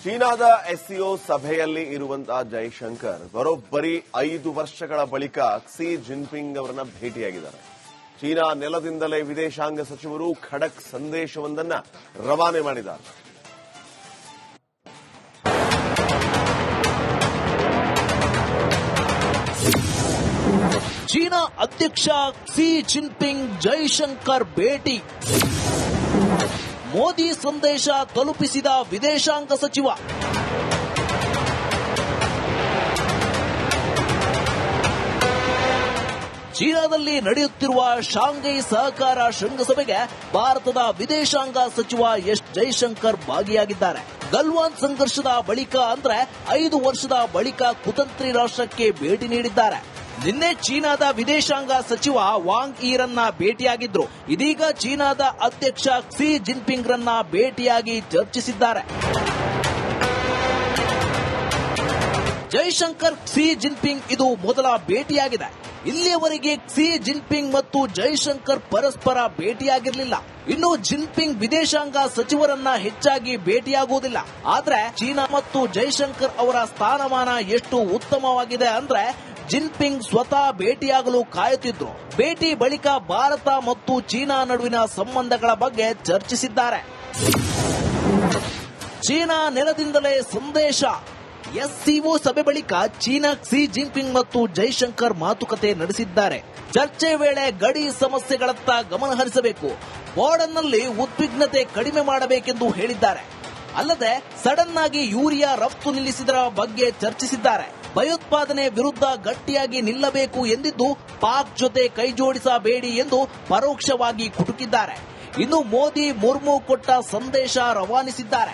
ಚೀನಾದ ಎಸ್ಸಿಒ ಸಭೆಯಲ್ಲಿ ಇರುವಂತಹ ಜೈಶಂಕರ್ ಬರೋಬ್ಬರಿ 5 ವರ್ಷಗಳ ಬಳಿಕ ಕ್ಸಿ ಜಿನ್ಪಿಂಗ್ ಅವರನ್ನ ಭೇಟಿಯಾಗಿದ್ದಾರೆ. ಚೀನಾ ನೆಲದಿಂದಲೇ ವಿದೇಶಾಂಗ ಸಚಿವರು ಖಡಕ್ ಸಂದೇಶವೊಂದನ್ನ ರವಾನೆ ಮಾಡಿದ್ದಾರೆ. ಚೀನಾ ಅಧ್ಯಕ್ಷ ಕ್ಸಿ ಜಿನ್ಪಿಂಗ್ ಜೈಶಂಕರ್ ಭೇಟಿ. ಮೋದಿ ಸಂದೇಶ ತಲುಪಿಸಿದ ವಿದೇಶಾಂಗ ಸಚಿವ. ಚೀನಾದಲ್ಲಿ ನಡೆಯುತ್ತಿರುವ ಶಾಂಘೈ ಸಹಕಾರ ಶೃಂಗಸಭೆಗೆ ಭಾರತದ ವಿದೇಶಾಂಗ ಸಚಿವ ಎಸ್ ಜೈಶಂಕರ್ ಭಾಗಿಯಾಗಿದ್ದಾರೆ. ಗಲ್ವಾನ್ ಸಂಘರ್ಷದ ಬಳಿಕ ಅಂದ್ರೆ 5 ವರ್ಷದ ಬಳಿಕ ಕುತಂತ್ರಿ ರಾಷ್ಟ್ರಕ್ಕೆ ಭೇಟಿ ನೀಡಿದ್ದಾರೆ. ನಿನ್ನೆ ಚೀನಾದ ವಿದೇಶಾಂಗ ಸಚಿವ ವಾಂಗ್ ಯೀರನ್ನ ಭೇಟಿಯಾಗಿದ್ರು. ಇದೀಗ ಚೀನಾದ ಅಧ್ಯಕ್ಷ ಕ್ಸಿ ಜಿನ್ಪಿಂಗ್ ರನ್ನ ಭೇಟಿಯಾಗಿ ಚರ್ಚಿಸಿದ್ದಾರೆ. ಜೈಶಂಕರ್ ಕ್ಸಿ ಜಿನ್ಪಿಂಗ್ ಇದು ಮೊದಲ ಭೇಟಿಯಾಗಿದೆ. ಇಲ್ಲಿಯವರೆಗೆ ಕ್ಸಿ ಜಿನ್ಪಿಂಗ್ ಮತ್ತು ಜೈಶಂಕರ್ ಪರಸ್ಪರ ಭೇಟಿಯಾಗಿರಲಿಲ್ಲ. ಇನ್ನು ಜಿನ್ಪಿಂಗ್ ವಿದೇಶಾಂಗ ಸಚಿವರನ್ನ ಹೆಚ್ಚಾಗಿ ಭೇಟಿಯಾಗುವುದಿಲ್ಲ. ಆದ್ರೆ ಚೀನಾ ಮತ್ತು ಜೈಶಂಕರ್ ಅವರ ಸ್ಥಾನಮಾನ ಎಷ್ಟು ಉತ್ತಮವಾಗಿದೆ ಅಂದ್ರೆ ಜಿನ್ಪಿಂಗ್ ಸ್ವತಃ ಭೇಟಿಯಾಗಲು ಕಾಯುತ್ತಿದ್ರು. ಭೇಟಿ ಬಳಿಕ ಭಾರತ ಮತ್ತು ಚೀನಾ ನಡುವಿನ ಸಂಬಂಧಗಳ ಬಗ್ಗೆ ಚರ್ಚಿಸಿದ್ದಾರೆ. ಚೀನಾ ನೆಲದಿಂದಲೇ ಸಂದೇಶ. ಎಸ್ಸಿಒ ಸಭೆ ಬಳಿಕ ಚೀನಾ ಕ್ಸಿ ಜಿನ್ಪಿಂಗ್ ಮತ್ತು ಜೈಶಂಕರ್ ಮಾತುಕತೆ ನಡೆಸಿದ್ದಾರೆ. ಚರ್ಚೆ ವೇಳೆ ಗಡಿ ಸಮಸ್ಯೆಗಳತ್ತ ಗಮನ ಹರಿಸಬೇಕು, ಬಾರ್ಡರ್ನಲ್ಲಿ ಉದ್ವಿಗ್ನತೆ ಕಡಿಮೆ ಮಾಡಬೇಕೆಂದು ಹೇಳಿದ್ದಾರೆ. ಅಲ್ಲದೆ ಸಡನ್ ಆಗಿ ಯೂರಿಯಾ ರಫ್ತು ನಿಲ್ಲಿಸಿದರ ಬಗ್ಗೆ ಚರ್ಚಿಸಿದ್ದಾರೆ. ಭಯೋತ್ಪಾದನೆ ವಿರುದ್ಧ ಗಟ್ಟಿಯಾಗಿ ನಿಲ್ಲಬೇಕು ಎಂದಿದ್ದು ಪಾಕ್ ಜೊತೆ ಕೈಜೋಡಿಸಬೇಡಿ ಎಂದು ಪರೋಕ್ಷವಾಗಿ ಕುಟುಕಿದ್ದಾರೆ. ಇನ್ನು ಮೋದಿ ಮುರ್ಮು ಕೊಟ್ಟ ಸಂದೇಶ ರವಾನಿಸಿದ್ದಾರೆ.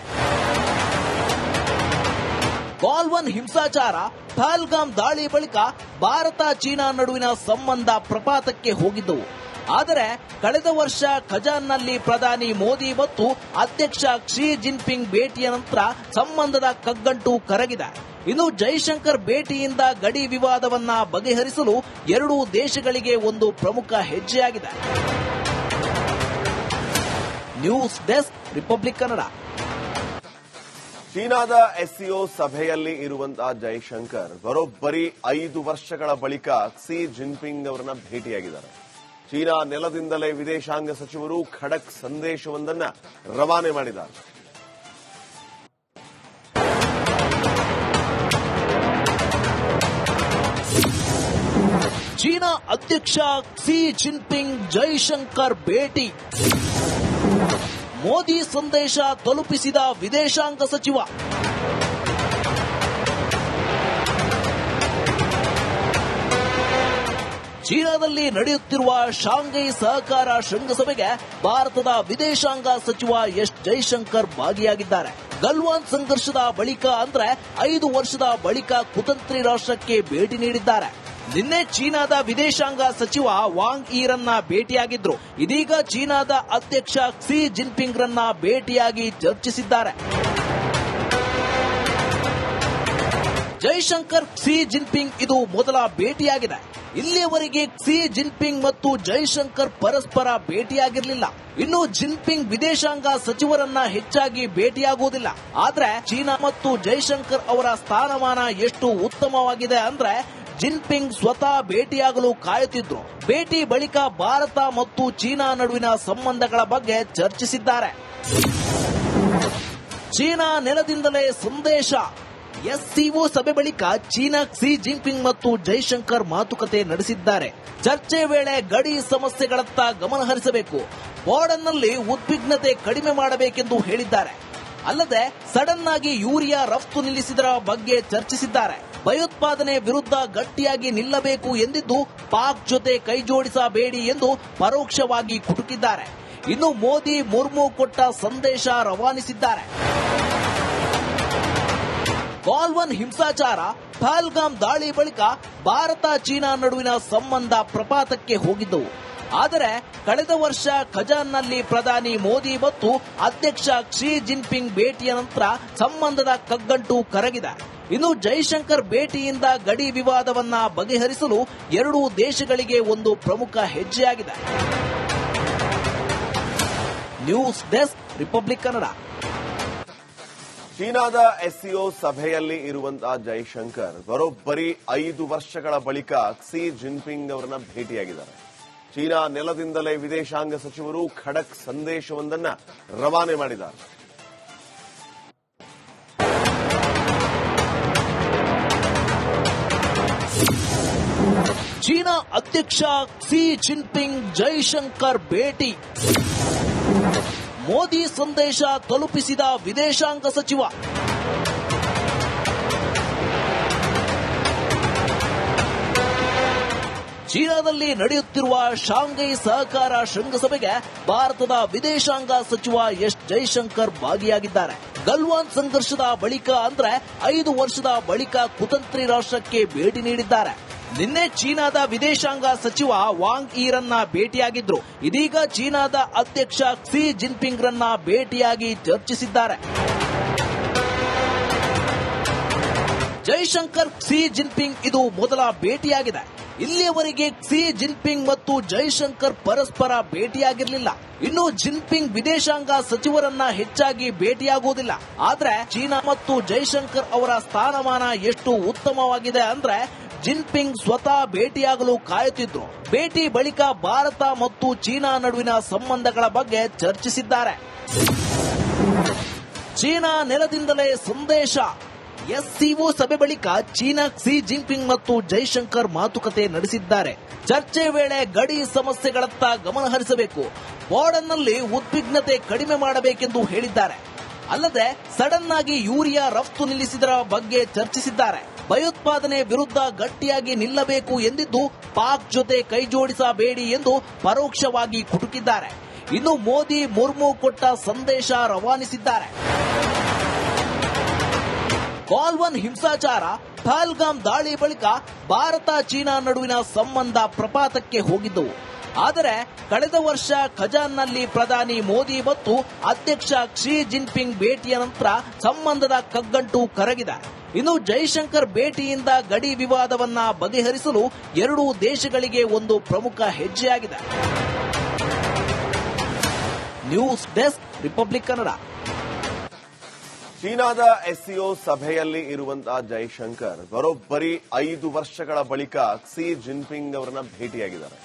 ಗಾಲ್ವನ್ ಹಿಂಸಾಚಾರ, ಪಹಲ್ಗಾಮ್ ದಾಳಿ ಬಳಿಕ ಭಾರತ ಚೀನಾ ನಡುವಿನ ಸಂಬಂಧ ಪ್ರಪಾತಕ್ಕೆ ಹೋಗಿದ್ದವು. ಆದರೆ ಕಳೆದ ವರ್ಷ ಖಜಾನ್ನಲ್ಲಿ ಪ್ರಧಾನಿ ಮೋದಿ ಮತ್ತು ಅಧ್ಯಕ್ಷ ಕ್ಸಿ ಜಿನ್ಪಿಂಗ್ ಭೇಟಿಯ ನಂತರ ಸಂಬಂಧದ ಕಗ್ಗಂಟು ಕರಗಿದೆ. ಇನ್ನು ಜೈಶಂಕರ್ ಭೇಟಿಯಿಂದ ಗಡಿ ವಿವಾದವನ್ನ ಬಗೆಹರಿಸಲು ಎರಡೂ ದೇಶಗಳಿಗೆ ಒಂದು ಪ್ರಮುಖ ಹೆಜ್ಜೆಯಾಗಿದೆ. News desk, republic Kannada. ಚೀನಾದ ಎಸ್ಸಿಒ ಸಭೆಯಲ್ಲಿ ಇರುವಂತಹ ಜೈಶಂಕರ್ ಬರೋಬ್ಬರಿ 5 ವರ್ಷಗಳ ಬಳಿಕ ಕ್ಸಿ ಜಿನ್ಪಿಂಗ್ ಅವರನ್ನ ಭೇಟಿಯಾಗಿದ್ದಾರೆ. ಚೀನಾ ನೆಲದಿಂದಲೇ ವಿದೇಶಾಂಗ ಸಚಿವರು ಖಡಕ್ ಸಂದೇಶವೊಂದನ್ನ ರವಾನೆ ಮಾಡಿದ್ದಾರೆ. ಚೀನಾ ಅಧ್ಯಕ್ಷ ಕ್ಸಿ ಜಿನ್ಪಿಂಗ್ ಜೈಶಂಕರ್ ಭೇಟಿ. ಮೋದಿ ಸಂದೇಶ ತಲುಪಿಸಿದ ವಿದೇಶಾಂಗ ಸಚಿವ. ಚೀನಾದಲ್ಲಿ ನಡೆಯುತ್ತಿರುವ ಶಾಂಘೈ ಸಹಕಾರ ಶೃಂಗಸಭೆಗೆ ಭಾರತದ ವಿದೇಶಾಂಗ ಸಚಿವ ಎಸ್ ಜೈಶಂಕರ್ ಭಾಗಿಯಾಗಿದ್ದಾರೆ. ಗಲ್ವಾನ್ ಸಂಘರ್ಷದ ಬಳಿಕ ಅಂದ್ರೆ 5 ವರ್ಷದ ಬಳಿಕ ಕುತಂತ್ರಿ ರಾಷ್ಟ್ರಕ್ಕೆ ಭೇಟಿ ನೀಡಿದ್ದಾರೆ. ನಿನ್ನೆ ಚೀನಾದ ವಿದೇಶಾಂಗ ಸಚಿವ ವಾಂಗ್ ಯೀರನ್ನ ಭೇಟಿಯಾಗಿದ್ರು. ಇದೀಗ ಚೀನಾದ ಅಧ್ಯಕ್ಷ ಕ್ಸಿ ಜಿನ್ಪಿಂಗ್ ರನ್ನ ಭೇಟಿಯಾಗಿ ಚರ್ಚಿಸಿದ್ದಾರೆ. ಜೈಶಂಕರ್ ಕ್ಸಿ ಜಿನ್ಪಿಂಗ್ ಇದು ಮೊದಲ ಭೇಟಿಯಾಗಿದೆ. ಇಲ್ಲಿಯವರೆಗೆ ಕ್ಸಿ ಜಿನ್ಪಿಂಗ್ ಮತ್ತು ಜೈಶಂಕರ್ ಪರಸ್ಪರ ಭೇಟಿಯಾಗಿರಲಿಲ್ಲ. ಇನ್ನು ಜಿನ್ಪಿಂಗ್ ವಿದೇಶಾಂಗ ಸಚಿವರನ್ನ ಹೆಚ್ಚಾಗಿ ಭೇಟಿಯಾಗುವುದಿಲ್ಲ. ಆದ್ರೆ ಚೀನಾ ಮತ್ತು ಜೈಶಂಕರ್ ಅವರ ಸ್ಥಾನಮಾನ ಎಷ್ಟು ಉತ್ತಮವಾಗಿದೆ ಅಂದ್ರೆ ಜಿನ್ಪಿಂಗ್ ಸ್ವತಃ ಭೇಟಿಯಾಗಲು ಕಾಯುತ್ತಿದ್ರು. ಭೇಟಿ ಬಳಿಕ ಭಾರತ ಮತ್ತು ಚೀನಾ ನಡುವಿನ ಸಂಬಂಧಗಳ ಬಗ್ಗೆ ಚರ್ಚಿಸಿದ್ದಾರೆ. ಚೀನಾ ನೆಲದಿಂದಲೇ ಸಂದೇಶ. ಎಸ್ಸಿಒ ಸಭೆ ಬಳಿಕ ಚೀನಾ ಕ್ಸಿ ಜಿನ್ಪಿಂಗ್ ಮತ್ತು ಜೈಶಂಕರ್ ಮಾತುಕತೆ ನಡೆಸಿದ್ದಾರೆ. ಚರ್ಚೆ ವೇಳೆ ಗಡಿ ಸಮಸ್ಯೆಗಳತ್ತ ಗಮನ ಹರಿಸಬೇಕು, ಬಾರ್ಡರ್ನಲ್ಲಿ ಉದ್ವಿಗ್ನತೆ ಕಡಿಮೆ ಮಾಡಬೇಕೆಂದು ಹೇಳಿದ್ದಾರೆ. ಅಲ್ಲದೆ ಸಡನ್ ಆಗಿ ಯೂರಿಯಾ ರಫ್ತು ನಿಲ್ಲಿಸಿದರ ಬಗ್ಗೆ ಚರ್ಚಿಸಿದ್ದಾರೆ. ಭಯೋತ್ಪಾದನೆ ವಿರುದ್ಧ ಗಟ್ಟಿಯಾಗಿ ನಿಲ್ಲಬೇಕು ಎಂದಿದ್ದು ಪಾಕ್ ಜೊತೆ ಕೈಜೋಡಿಸಬೇಡಿ ಎಂದು ಪರೋಕ್ಷವಾಗಿ ಕುಟುಕಿದ್ದಾರೆ. ಇನ್ನು ಮೋದಿ ಮುರ್ಮು ಕೊಟ್ಟ ಸಂದೇಶ ರವಾನಿಸಿದ್ದಾರೆ. ಗಾಲ್ವನ್ ಹಿಂಸಾಚಾರ, ಪಹಲ್ಗಾಮ್ ದಾಳಿ ಬಳಿಕ ಭಾರತ ಚೀನಾ ನಡುವಿನ ಸಂಬಂಧ ಪ್ರಪಾತಕ್ಕೆ ಹೋಗಿದ್ದವು. ಆದರೆ ಕಳೆದ ವರ್ಷ ಖಜಾನ್ನಲ್ಲಿ ಪ್ರಧಾನಿ ಮೋದಿ ಮತ್ತು ಅಧ್ಯಕ್ಷ ಕ್ಸಿ ಜಿನ್ಪಿಂಗ್ ಭೇಟಿಯ ನಂತರ ಸಂಬಂಧದ ಕಗ್ಗಂಟು ಕರಗಿದೆ. ಇನ್ನು ಜೈಶಂಕರ್ ಭೇಟಿಯಿಂದ ಗಡಿ ವಿವಾದವನ್ನ ಬಗೆಹರಿಸಲು ಎರಡೂ ದೇಶಗಳಿಗೆ ಒಂದು ಪ್ರಮುಖ ಹೆಜ್ಜೆಯಾಗಿದೆ. News desk, republic Kannada. ಚೀನಾದ ಎಸ್ಸಿಒ ಸಭೆಯಲ್ಲಿ ಇರುವಂತಹ ಜೈಶಂಕರ್ ಬರೋಬ್ಬರಿ 5 ವರ್ಷಗಳ ಬಳಿಕ ಕ್ಸಿ ಜಿನ್ಪಿಂಗ್ ಅವರನ್ನ ಭೇಟಿಯಾಗಿದ್ದಾರೆ. ಚೀನಾ ನೆಲದಿಂದಲೇ ವಿದೇಶಾಂಗ ಸಚಿವರು ಖಡಕ್ ಸಂದೇಶವೊಂದನ್ನ ರವಾನೆ ಮಾಡಿದ್ದಾರೆ. ಚೀನಾ ಅಧ್ಯಕ್ಷ ಕ್ಸಿ ಜಿನ್ಪಿಂಗ್ ಜೈಶಂಕರ್ ಭೇಟಿ. ಮೋದಿ ಸಂದೇಶ ತಲುಪಿಸಿದ ವಿದೇಶಾಂಗ ಸಚಿವ. ಚೀನಾದಲ್ಲಿ ನಡೆಯುತ್ತಿರುವ ಶಾಂಘೈ ಸಹಕಾರ ಶೃಂಗಸಭೆಗೆ ಭಾರತದ ವಿದೇಶಾಂಗ ಸಚಿವ ಎಸ್ ಜೈಶಂಕರ್ ಭಾಗಿಯಾಗಿದ್ದಾರೆ. ಗಲ್ವಾನ್ ಸಂಘರ್ಷದ ಬಳಿಕ ಅಂದ್ರೆ 5 ವರ್ಷದ ಬಳಿಕ ಕುತಂತ್ರಿ ರಾಷ್ಟ್ರಕ್ಕೆ ಭೇಟಿ ನೀಡಿದ್ದಾರೆ. ನಿನ್ನೆ ಚೀನಾದ ವಿದೇಶಾಂಗ ಸಚಿವ ವಾಂಗ್ ಯೀರನ್ನ ಭೇಟಿಯಾಗಿದ್ರು. ಇದೀಗ ಚೀನಾದ ಅಧ್ಯಕ್ಷ ಕ್ಸಿ ಜಿನ್ಪಿಂಗ್ ರನ್ನ ಭೇಟಿಯಾಗಿ ಚರ್ಚಿಸಿದ್ದಾರೆ. ಜೈಶಂಕರ್ ಕ್ಸಿ ಜಿನ್ಪಿಂಗ್ ಇದು ಮೊದಲ ಭೇಟಿಯಾಗಿದೆ. ಇಲ್ಲಿಯವರೆಗೆ ಕ್ಸಿ ಜಿನ್ಪಿಂಗ್ ಮತ್ತು ಜೈಶಂಕರ್ ಪರಸ್ಪರ ಭೇಟಿಯಾಗಿರಲಿಲ್ಲ. ಇನ್ನು ಜಿನ್ಪಿಂಗ್ ವಿದೇಶಾಂಗ ಸಚಿವರನ್ನ ಹೆಚ್ಚಾಗಿ ಭೇಟಿಯಾಗುವುದಿಲ್ಲ. ಆದ್ರೆ ಚೀನಾ ಮತ್ತು ಜೈಶಂಕರ್ ಅವರ ಸ್ಥಾನಮಾನ ಎಷ್ಟು ಉತ್ತಮವಾಗಿದೆ ಅಂದ್ರೆ ಜಿನ್ಪಿಂಗ್ ಸ್ವತಃ ಭೇಟಿಯಾಗಲು ಕಾಯುತ್ತಿದ್ರು. ಭೇಟಿ ಬಳಿಕ ಭಾರತ ಮತ್ತು ಚೀನಾ ನಡುವಿನ ಸಂಬಂಧಗಳ ಬಗ್ಗೆ ಚರ್ಚಿಸಿದ್ದಾರೆ. ಚೀನಾ ನೆಲದಿಂದಲೇ ಸಂದೇಶ. ಎಸ್ಸಿಒ ಸಭೆ ಬಳಿಕ ಚೀನಾ ಕ್ಸಿ ಜಿನ್ಪಿಂಗ್ ಮತ್ತು ಜೈಶಂಕರ್ ಮಾತುಕತೆ ನಡೆಸಿದ್ದಾರೆ. ಚರ್ಚೆ ವೇಳೆ ಗಡಿ ಸಮಸ್ಯೆಗಳತ್ತ ಗಮನ ಹರಿಸಬೇಕು, ಬಾರ್ಡರ್ನಲ್ಲಿ ಉದ್ವಿಗ್ನತೆ ಕಡಿಮೆ ಮಾಡಬೇಕೆಂದು ಹೇಳಿದ್ದಾರೆ. ಅಲ್ಲದೆ ಸಡನ್ ಆಗಿ ಯೂರಿಯಾ ರಫ್ತು ನಿಲ್ಲಿಸಿದರ ಬಗ್ಗೆ ಚರ್ಚಿಸಿದ್ದಾರೆ. ಭಯೋತ್ಪಾದನೆ ವಿರುದ್ಧ ಗಟ್ಟಿಯಾಗಿ ನಿಲ್ಲಬೇಕು ಎಂದಿದ್ದು ಪಾಕ್ ಜೊತೆ ಕೈಜೋಡಿಸಬೇಡಿ ಎಂದು ಪರೋಕ್ಷವಾಗಿ ಕುಟುಕಿದ್ದಾರೆ. ಇನ್ನು ಮೋದಿ ಮುರ್ಮು ಕೊಟ್ಟ ಸಂದೇಶ ರವಾನಿಸಿದ್ದಾರೆ. ಗಾಲ್ವನ್ ಹಿಂಸಾಚಾರ, ಪಹಲ್ಗಾಮ್ ದಾಳಿ ಬಳಿಕ ಭಾರತ ಚೀನಾ ನಡುವಿನ ಸಂಬಂಧ ಪ್ರಪಾತಕ್ಕೆ ಹೋಗಿದ್ದವು. ಆದರೆ ಕಳೆದ ವರ್ಷ ಖಜಾನ್ನಲ್ಲಿ ಪ್ರಧಾನಿ ಮೋದಿ ಮತ್ತು ಅಧ್ಯಕ್ಷ ಕ್ಸಿ ಜಿನ್ಪಿಂಗ್ ಭೇಟಿಯ ನಂತರ ಸಂಬಂಧದ ಕಗ್ಗಂಟು ಕರಗಿದೆ. ಇನ್ನು ಜೈಶಂಕರ್ ಭೇಟಿಯಿಂದ ಗಡಿ ವಿವಾದವನ್ನ ಬಗೆಹರಿಸಲು ಎರಡೂ ದೇಶಗಳಿಗೆ ಒಂದು ಪ್ರಮುಖ ಹೆಜ್ಜೆಯಾಗಿದೆ. News desk, republic Kannada. ಚೀನಾದ ಎಸ್ಸಿಒ ಸಭೆಯಲ್ಲಿ ಇರುವಂತಹ ಜೈಶಂಕರ್ ಬರೋಬ್ಬರಿ 5 ವರ್ಷಗಳ ಬಳಿಕ ಕ್ಸಿ ಜಿನ್ಪಿಂಗ್ ಅವರನ್ನ ಭೇಟಿಯಾಗಿದ್ದಾರೆ.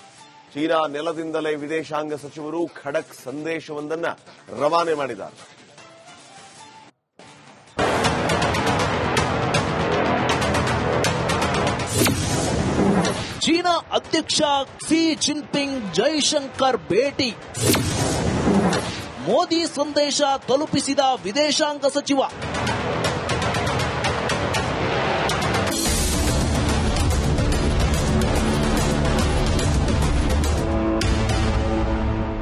ಚೀನಾ ನೆಲದಿಂದಲೇ ವಿದೇಶಾಂಗ ಸಚಿವರು ಖಡಕ್ ಸಂದೇಶವೊಂದನ್ನ ರವಾನೆ ಮಾಡಿದ್ದಾರೆ. ಚೀನಾ ಅಧ್ಯಕ್ಷ ಕ್ಸಿ ಜಿನ್ಪಿಂಗ್ ಜೈಶಂಕರ್ ಭೇಟಿ. ಮೋದಿ ಸಂದೇಶ ತಲುಪಿಸಿದ ವಿದೇಶಾಂಗ ಸಚಿವ.